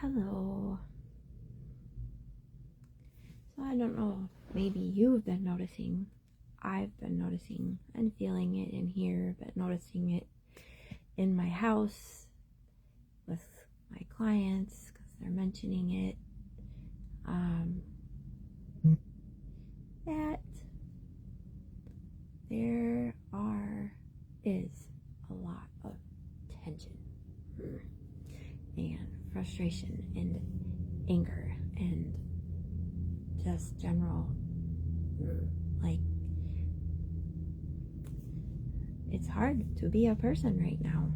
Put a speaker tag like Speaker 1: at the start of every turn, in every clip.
Speaker 1: Hello. So I don't know, maybe you've been noticing, I've been noticing and feeling it in here, but noticing it in my house with my clients because they're mentioning it, that there is a lot of tension and frustration and anger and just general, like, it's hard to be a person right now.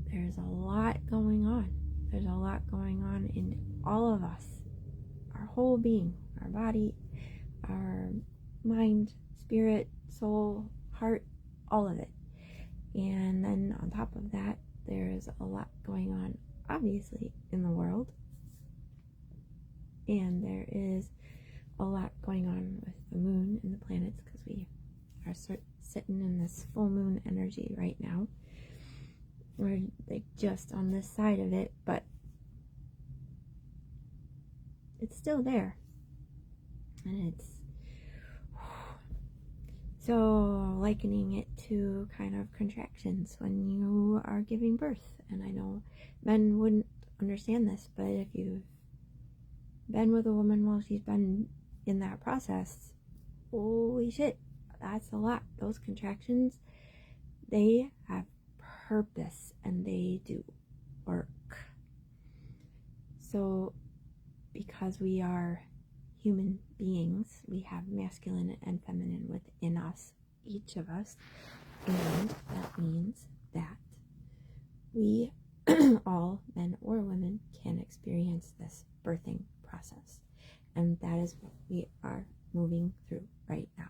Speaker 1: There's a lot going on. There's a lot going on in all of us, our whole being, our body, our mind, spirit, soul, heart, all of it. And then on top of that, there's a lot going on, obviously, in the world. And there is a lot going on with the moon and the planets because we are sitting in this full moon energy right now. We're like just on this side of it, but it's still there. And it's so likening it to kind of contractions when you are giving birth. And I know men wouldn't understand this, but if you've been with a woman while she's been in that process, holy shit, that's a lot. Those contractions, they have purpose and they do work. So because we are human beings, we have masculine and feminine within us, each of us, and that means that we all, men or women, can experience this birthing process, and that is what we are moving through right now.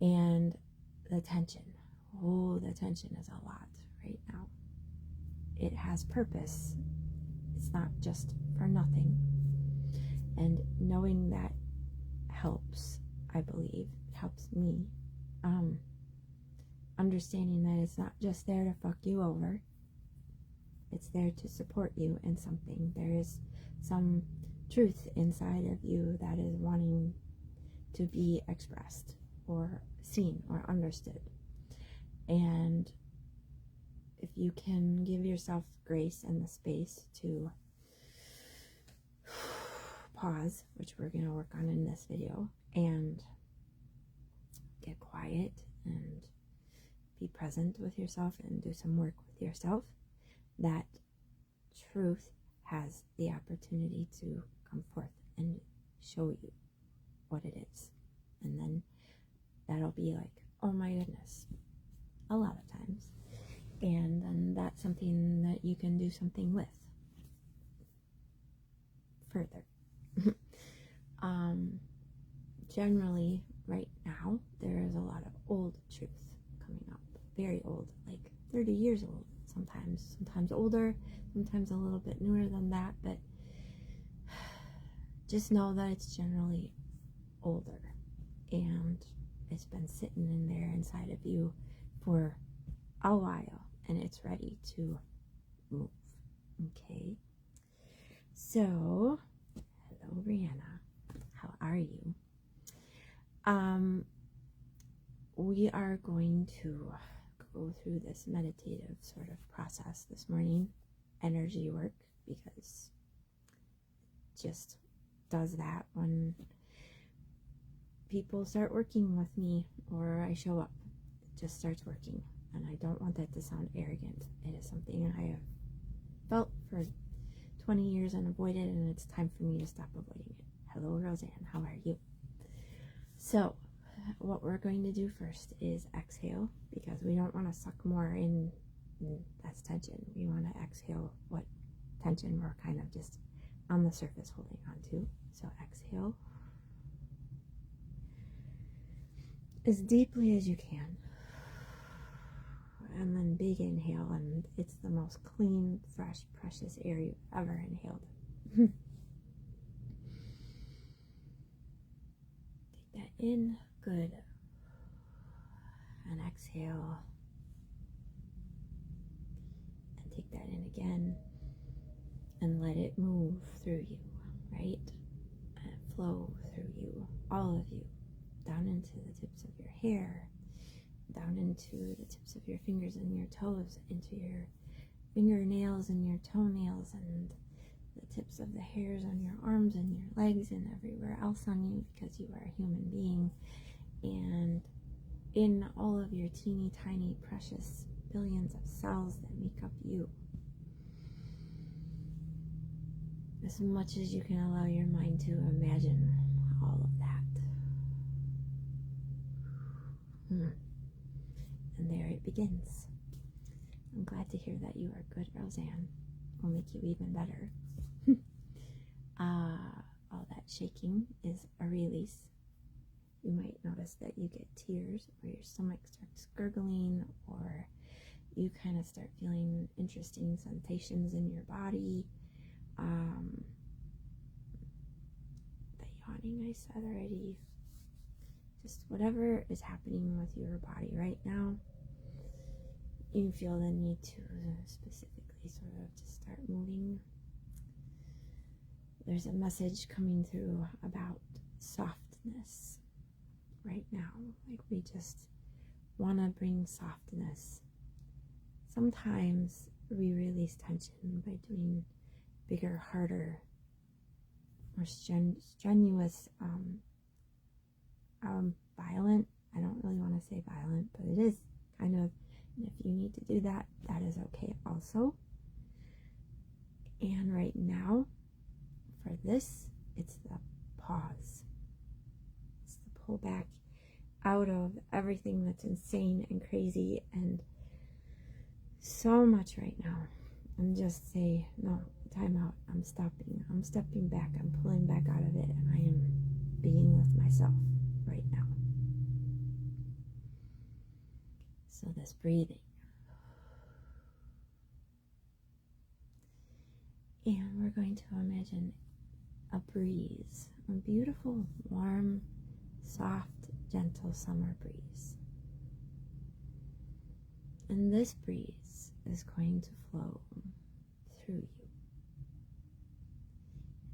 Speaker 1: And the tension is a lot right now. It has purpose. It's not just for nothing. And knowing that helps, I believe, helps me. Understanding that it's not just there to fuck you over. It's there to support you in something. There is some truth inside of you that is wanting to be expressed or seen or understood. And if you can give yourself grace and the space to pause, which we're going to work on in this video, and get quiet and be present with yourself and do some work with yourself, that truth has the opportunity to come forth and show you what it is. And then that'll be like, oh my goodness, a lot of times. And then that's something that you can do something with further. Generally, right now, there is a lot of old truth coming up. Very old, like 30 years old sometimes older, sometimes a little bit newer than that, but just know that it's generally older, and it's been sitting in there inside of you for a while, and it's ready to move. Okay, so hello Brianna, how are you? We are going to go through this meditative sort of process this morning, energy work, because it just does that when people start working with me or I show up. It just starts working, and I don't want that to sound arrogant. It is something I have felt for 20 years and avoided, and it's time for me to stop avoiding it. Hello Roseanne, how are you? So what we're going to do first is exhale, because we don't want to suck more in. That's tension. We want to exhale what tension we're kind of just on the surface holding on to. So exhale as deeply as you can, and then big inhale, and it's the most clean, fresh, precious air you've ever inhaled. Take that in, good, and exhale, and take that in again, and let it move through you, right? And flow through you, all of you, down into the tips of your hair, down into the tips of your fingers and your toes, into your fingernails and your toenails, and the tips of the hairs on your arms and your legs and everywhere else on you, because you are a human being, and in all of your teeny tiny precious billions of cells that make up you. As much as you can allow your mind to imagine all of that. And there it begins. I'm glad to hear that you are good, Roseanne. Will make you even better. All that shaking is a release. You might notice that you get tears, or your stomach starts gurgling, or you kind of start feeling interesting sensations in your body. The yawning I said already. Just whatever is happening with your body right now, you feel the need to specifically sort of just start moving. There's a message coming through about softness right now. Like, we just want to bring softness. Sometimes we release tension by doing bigger, harder, more strenuous, violent. I don't really want to say violent, but it is kind of. And if you need to do that, that is okay also. And right now, for this, it's the pause. It's the pull back out of everything that's insane and crazy and so much right now. And just say, no, time out. I'm stopping. I'm stepping back. I'm pulling back out of it. And I am being with myself right now. So this breathing. And we're going to imagine a breeze, a beautiful, warm, soft, gentle summer breeze. And this breeze is going to flow through you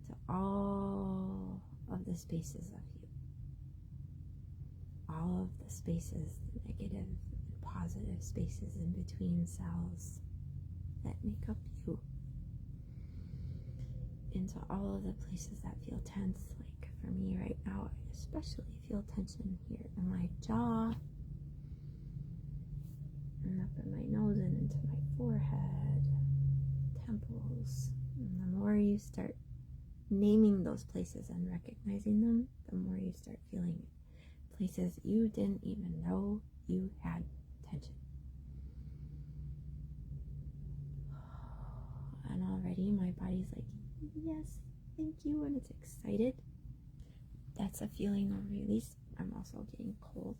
Speaker 1: into all of the spaces of you. All of the spaces, the negative and positive spaces in between cells that make up you. Into all of the places that feel tense. Like for me right now, I especially feel tension here in my jaw, and up in my nose and into my forehead, temples. And the more you start naming those places and recognizing them, the more you start feeling places you didn't even know you had tension. And already my body's like, yes, thank you, and it's excited. That's a feeling of release. I'm also getting cold,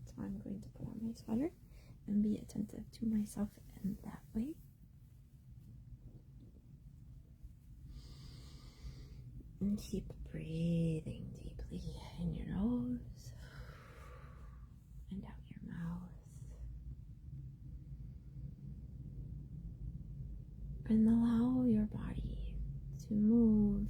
Speaker 1: so I'm going to put on my sweater and be attentive to myself in that way. And keep breathing deeply in your nose and out your mouth. And allow your body to move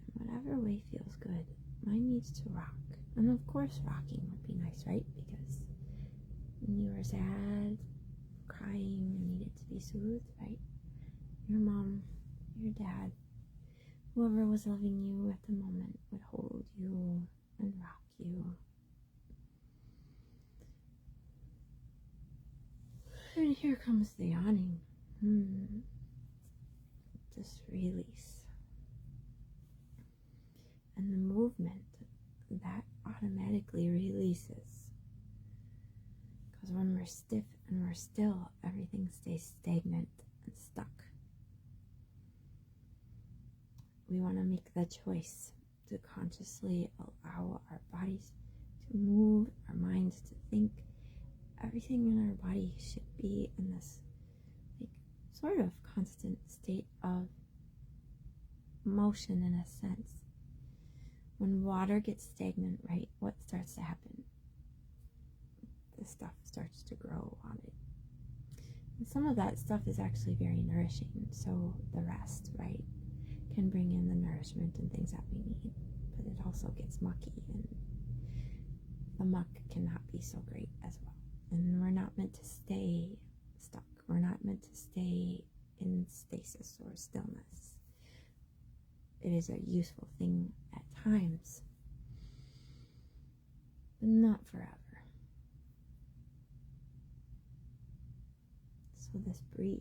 Speaker 1: in whatever way feels good. Mine needs to rock. And of course rocking would be nice, right? Because when you are sad, crying, and needed to be soothed, right? Your mom, your dad, whoever was loving you at the moment would hold you and rock you. And here comes the yawning. Just release. And the movement that automatically releases. Because when we're stiff and we're still, everything stays stagnant and stuck. We want to make the choice to consciously allow our bodies to move, our minds to think. Everything in our body should be in this sort of constant state of motion in a sense. When water gets stagnant, right, what starts to happen? The stuff starts to grow on it. Some of that stuff is actually very nourishing, so the rest, right, can bring in the nourishment and things that we need, but it also gets mucky, and the muck cannot be so great as well. And we're not meant to stay stuck. We're not meant to stay in stasis or stillness. It is a useful thing at times, but not forever. So this breeze.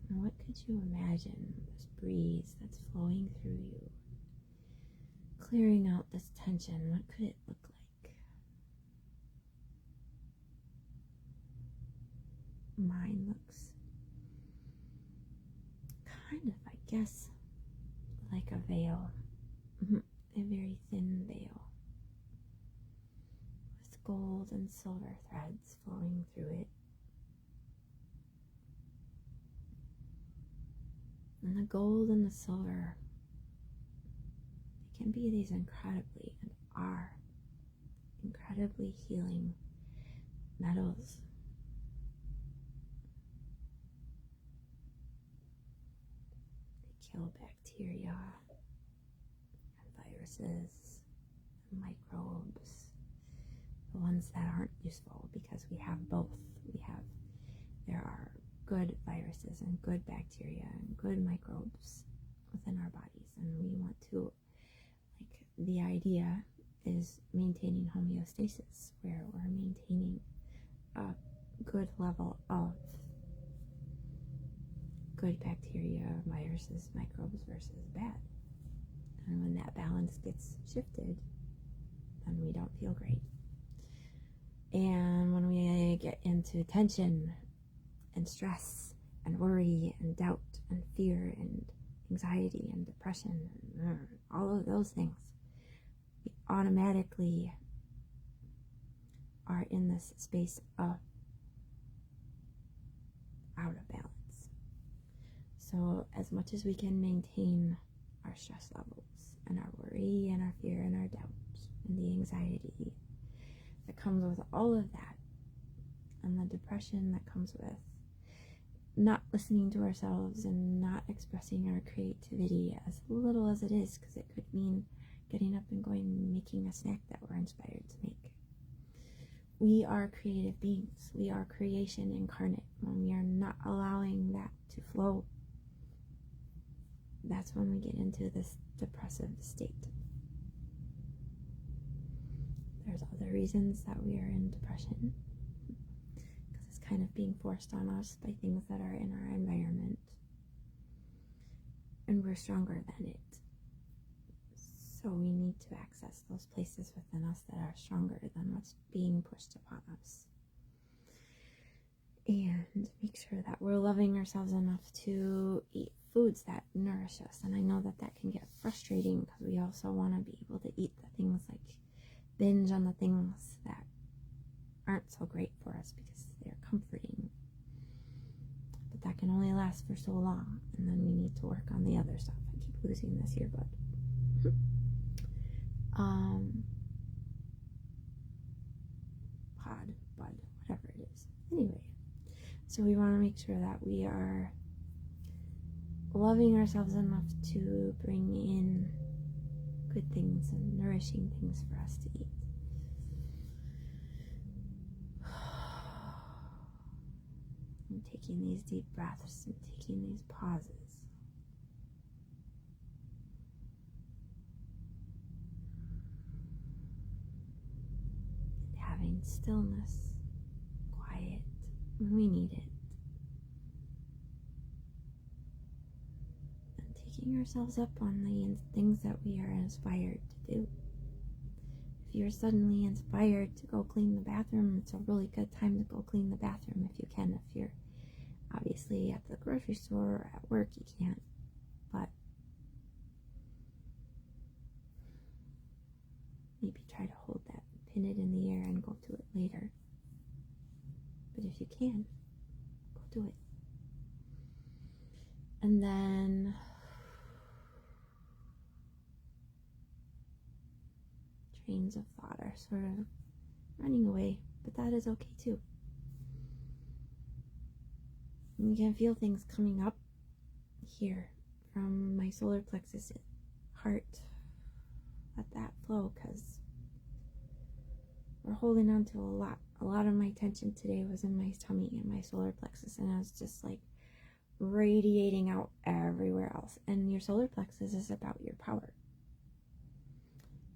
Speaker 1: And what could you imagine this breeze that's flowing through you, clearing out this tension? What could it look like? Mine looks kind of, I guess, like a veil. A very thin veil with gold and silver threads flowing through it. And the gold and the silver, they can be these incredibly, and are incredibly healing metals. They kill bacteria and viruses and microbes, the ones that aren't useful, because we have both. There are good viruses and good bacteria and good microbes within our bodies, and we want to, the idea is maintaining homeostasis, where we're maintaining a good level of good bacteria, viruses, microbes versus bad. And when that balance gets shifted, then we don't feel great. And when we get into tension and stress and worry and doubt and fear and anxiety and depression and all of those things, we automatically are in this space of out of balance. So as much as we can maintain our stress levels and our worry and our fear and our doubt and the anxiety that comes with all of that, and the depression that comes with not listening to ourselves and not expressing our creativity, as little as it is, because it could mean getting up and going and making a snack that we're inspired to make. We are creative beings. We are creation incarnate. When we are not allowing that to flow, that's when we get into this depressive state. There's other reasons that we are in depression, because it's kind of being forced on us by things that are in our environment, and we're stronger than it. So we need to access those places within us that are stronger than what's being pushed upon us, and make sure that we're loving ourselves enough to eat foods that nourish us. And I know that that can get frustrating, because we also want to be able to eat the things, like binge on the things that aren't so great for us because they're comforting. But that can only last for so long, and then we need to work on the other stuff. I keep losing this earbud. Bud, whatever it is. Anyway, so we want to make sure that we are loving ourselves enough to bring in good things and nourishing things for us to eat. And taking these deep breaths and taking these pauses. And having stillness, quiet when we need it. Taking ourselves up on the things that we are inspired to do. If you're suddenly inspired to go clean the bathroom, it's a really good time to go clean the bathroom if you can. If you're obviously at the grocery store or at work, you can't. But maybe try to hold that, pin it in the air, and go to it later. But if you can, go do it. And then trains of thought are sort of running away, but that is okay too. You can feel things coming up here from my solar plexus, heart. Let that flow, because we're holding on to a lot. A lot of my tension today was in my tummy and my solar plexus, and I was just like radiating out everywhere else. And your solar plexus is about your power.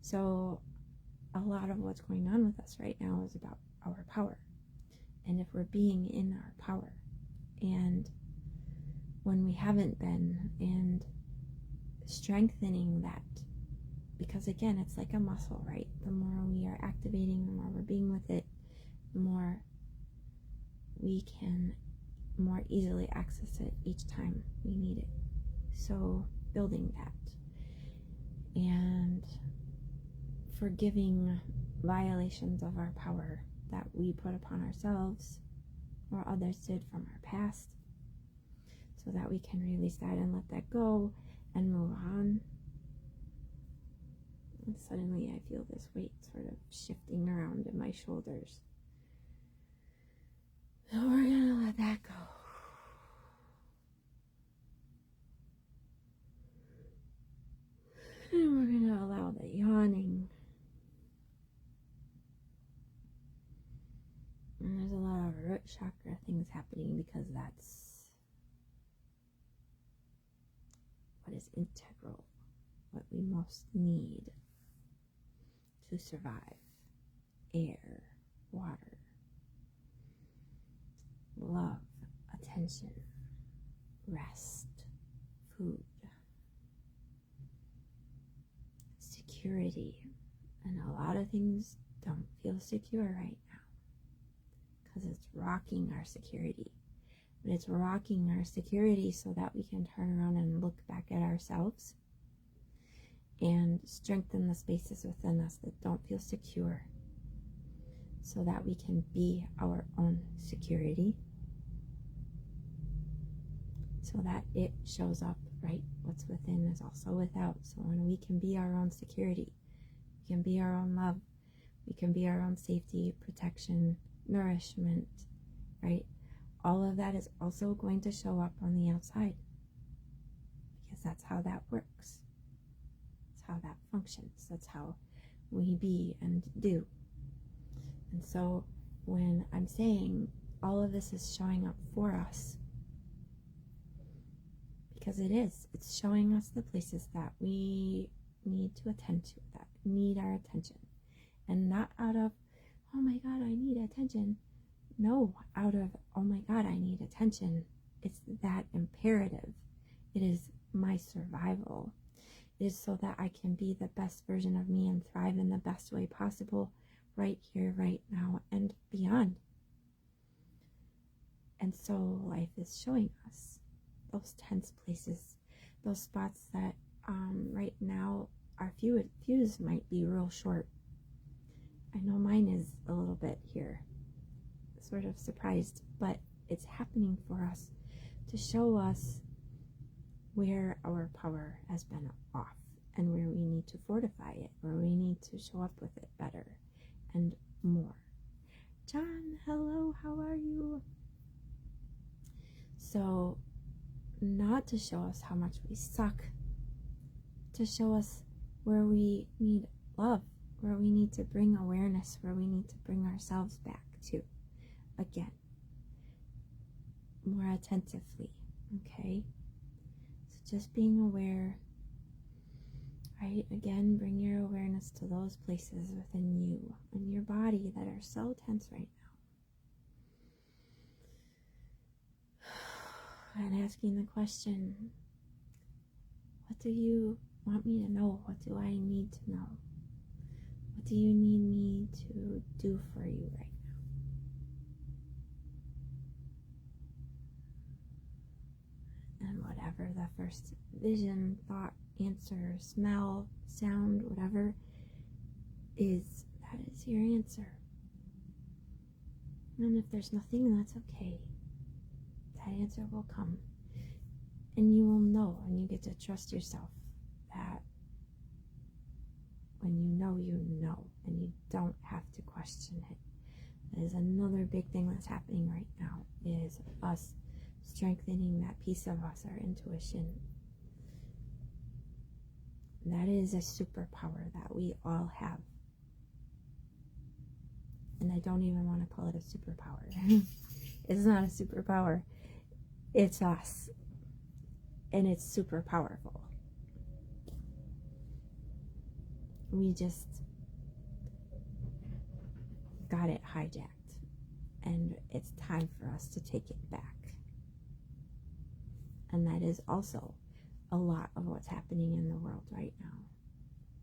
Speaker 1: So a lot of what's going on with us right now is about our power, and if we're being in our power, and when we haven't been, and strengthening that, because again, it's like a muscle, right? The more we are activating, the more we're being with it, the more we can more easily access it each time we need it. So building that and forgiving violations of our power that we put upon ourselves or others did from our past, so that we can release that and let that go and move on. And suddenly I feel this weight sort of shifting around in my shoulders. So we're gonna let that go. And we're gonna allow the yawning. And there's a lot of root chakra things happening, because that's what is integral, what we most need to survive. Air, water, love, attention, rest, food, security. And a lot of things don't feel secure right now, because it's rocking our security. But it's rocking our security so that we can turn around and look back at ourselves and strengthen the spaces within us that don't feel secure, so that we can be our own security, so that it shows up, right? What's within is also without. So when we can be our own security, we can be our own love, we can be our own safety, protection, nourishment, right? All of that is also going to show up on the outside, because that's how that works. That's how that functions. That's how we be and do. And so when I'm saying all of this is showing up for us, because it's showing us the places that we need to attend to, that need our attention. And not out of, oh my God, I need attention. No, out of, oh my God, I need attention. It's that imperative. It is my survival. It is so that I can be the best version of me and thrive in the best way possible, right here, right now, and beyond. And so life is showing us those tense places, those spots that right now our fuse might be real short. I know mine is a little bit here, sort of surprised, but it's happening for us to show us where our power has been off and where we need to fortify it, where we need to show up with it better and more. John, hello, how are you? So, not to show us how much we suck, to show us where we need love, where we need to bring awareness, where we need to bring ourselves back to, again, more attentively, okay? So just being aware, right? Again, bring your awareness to those places within you and your body that are so tense right now. And asking the question, what do you want me to know? What do I need to know? What do you need me to do for you right now? And whatever the first vision, thought, answer, smell, sound, whatever is, that is your answer. And if there's nothing, that's okay. That answer will come. And you will know, and you get to trust yourself that when you know, and you don't have to question it. That is another big thing that's happening right now, is us strengthening that piece of us, our intuition. That is a superpower that we all have. And I don't even want to call it a superpower. It's not a superpower. It's us. And it's super powerful. We just got it hijacked. And it's time for us to take it back. And that is also a lot of what's happening in the world right now.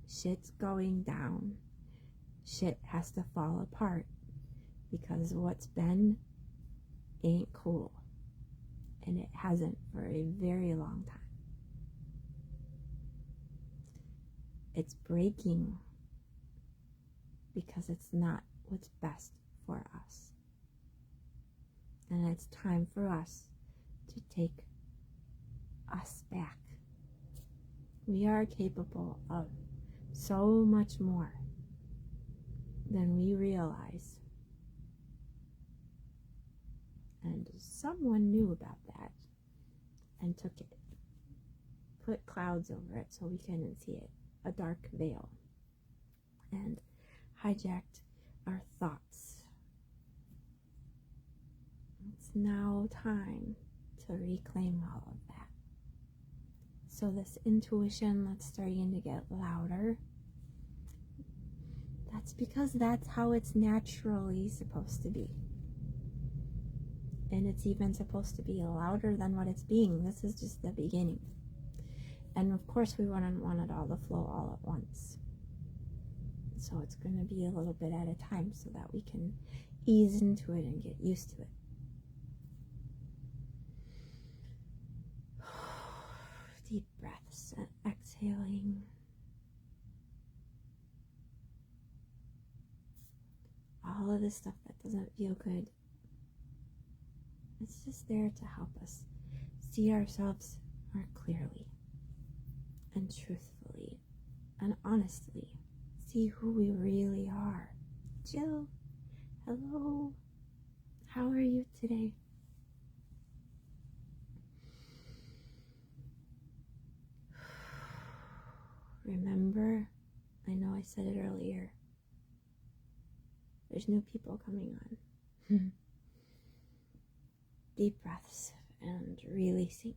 Speaker 1: Shit's going down. Shit has to fall apart because what's been ain't cool. And it hasn't for a very long time. It's breaking because it's not what's best for us. And it's time for us to take us back. We are capable of so much more than we realize. And someone knew about that and took it, put clouds over it so we couldn't see it, a dark veil, and hijacked our thoughts. It's now time to reclaim all of that. So this intuition that's starting to get louder, that's because that's how it's naturally supposed to be. And it's even supposed to be louder than what it's being. This is just the beginning. And of course we wouldn't want it all to flow all at once. So it's going to be a little bit at a time so that we can ease into it and get used to it. Deep breaths and exhaling. All of this stuff that doesn't feel good, it's just there to help us see ourselves more clearly and truthfully and honestly. See who we really are. Jill, hello. How are you today? Remember, I know I said it earlier, there's new people coming on. Deep breaths and releasing.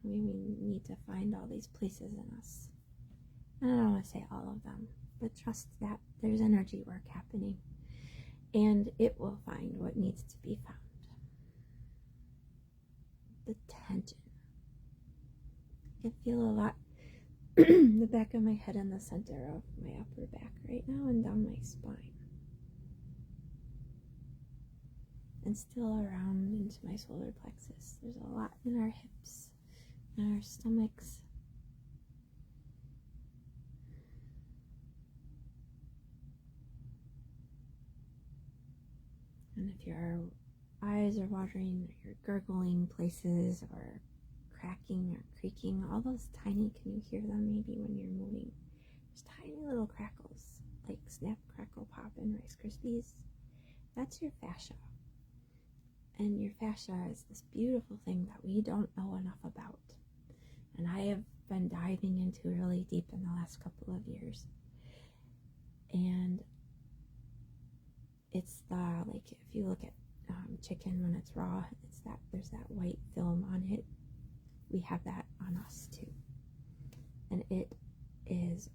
Speaker 1: We need to find all these places in us. And I don't want to say all of them, but trust that there's energy work happening and it will find what needs to be found. The tension. I can feel a lot in the back of my head and the center of my upper back right now and down my spine. And still around into my solar plexus. There's a lot in our hips and our stomachs. And if your eyes are watering, or you're gurgling places, or cracking or creaking, all those tiny, can you hear them maybe when you're moving? There's tiny little crackles, like Snap, Crackle, Pop, and Rice Krispies. That's your fascia. And your fascia is this beautiful thing that we don't know enough about. And I have been diving into really deep in the last couple of years. And it's like if you look at chicken when it's raw, it's that there's that white film on it. We have that on us too. And it is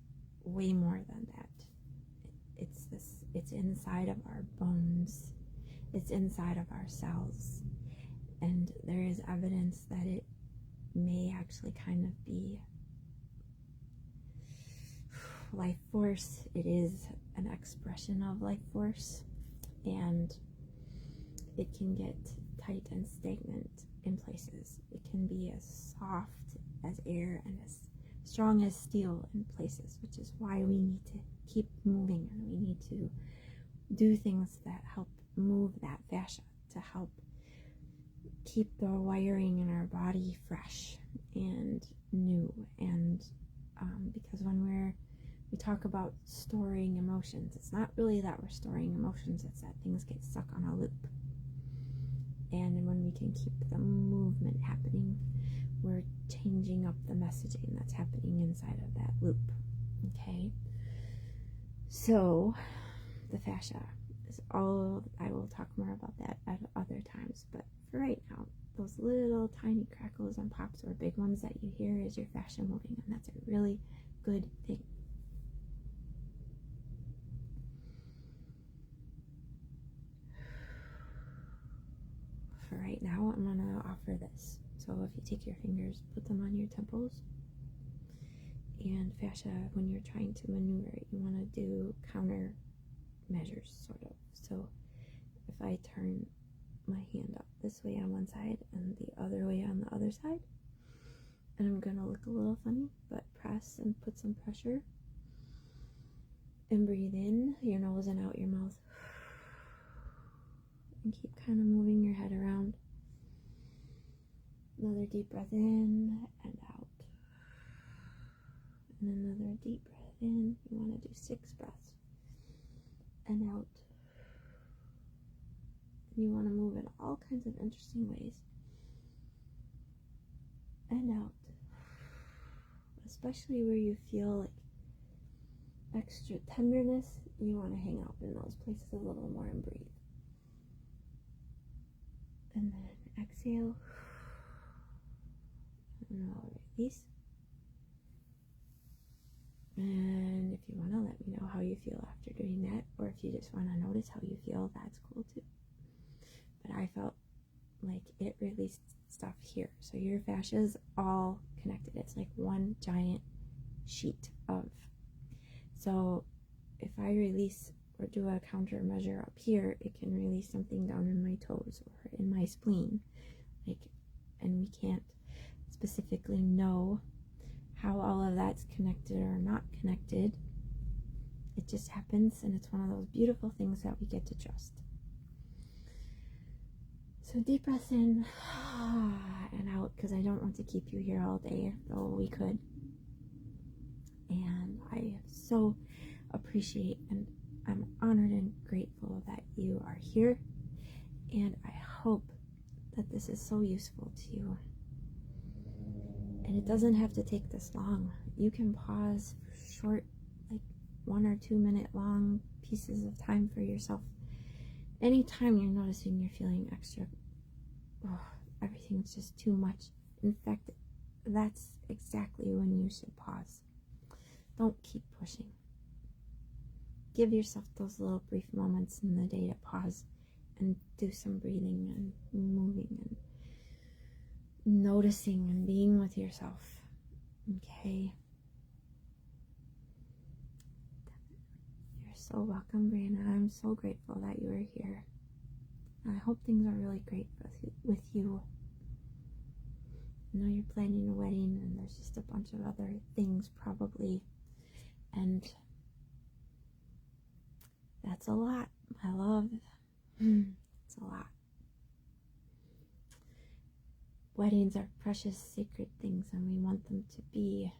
Speaker 1: way more than that. It's inside of our bones. It's inside of our cells, and there is evidence that it may actually kind of be life force. It is an expression of life force, and it can get tight and stagnant in places. It can be as soft as air and as strong as steel in places, which is why we need to keep moving, and we need to do things that help move that fascia to help keep the wiring in our body fresh and new. And because when we're we talk about storing emotions. It's not really that we're storing emotions, it's that things get stuck on a loop. And when we can keep the movement happening, we're changing up the messaging that's happening inside of that loop. Okay? So, the fascia is all, I will talk more about that at other times, but for right now, those little tiny crackles and pops or big ones that you hear is your fascia moving, and that's a really good thing. For right now, I'm going to offer this. So if you take your fingers, put them on your temples, and fascia, when you're trying to maneuver it, you want to do counter measures, sort of. So if I turn my hand up this way on one side and the other way on the other side, and I'm going to look a little funny, but press and put some pressure, and breathe in your nose and out your mouth, and keep kind of moving your head around. Another deep breath in and out, and another deep breath in. You want to do 6 breaths and out. And you want to move in all kinds of interesting ways and out, especially where you feel like extra tenderness. You want to hang out in those places a little more and breathe. And then exhale, and I'll release. And if you want to, let me know how you feel after doing that, or if you just want to notice how you feel, that's cool too. But I felt like it released stuff here. So your fascia is all connected. It's like one giant sheet of. So if I release or do a counter measure up here, it can release something down in my toes or in my spleen. And we can't specifically know how all of that's connected or not connected. It just happens, and it's one of those beautiful things that we get to trust. So deep breath in and out, because I don't want to keep you here all day, though we could. And I so appreciate, and I'm honored and grateful that you are here, and I hope that this is so useful to you. And it doesn't have to take this long. You can pause for short, like 1 or 2 minute long pieces of time for yourself. Anytime you're noticing you're feeling extra, everything's just too much. In fact, that's exactly when you should pause. Don't keep pushing. Give yourself those little brief moments in the day to pause and do some breathing and moving and noticing and being with yourself. Okay? You're so welcome, Brianna. I'm so grateful that you are here. I hope things are really great with you. I know you're planning a wedding, and there's just a bunch of other things probably, and that's a lot, my love. It's a lot. Weddings are precious, sacred things, and we want them to be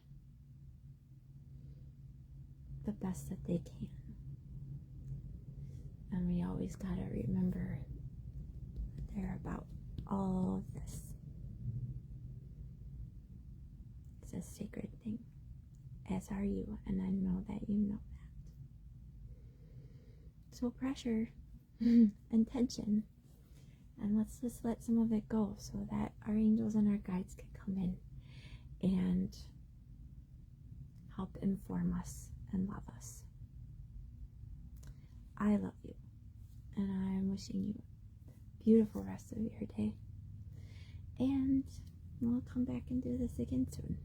Speaker 1: the best that they can. And we always gotta remember that they're about all of this. It's a sacred thing, as are you, and I know that you know that. So pressure and tension, and let's just let some of it go so that our angels and our guides can come in and help inform us and love us. I love you, and I'm wishing you a beautiful rest of your day, and we'll come back and do this again soon.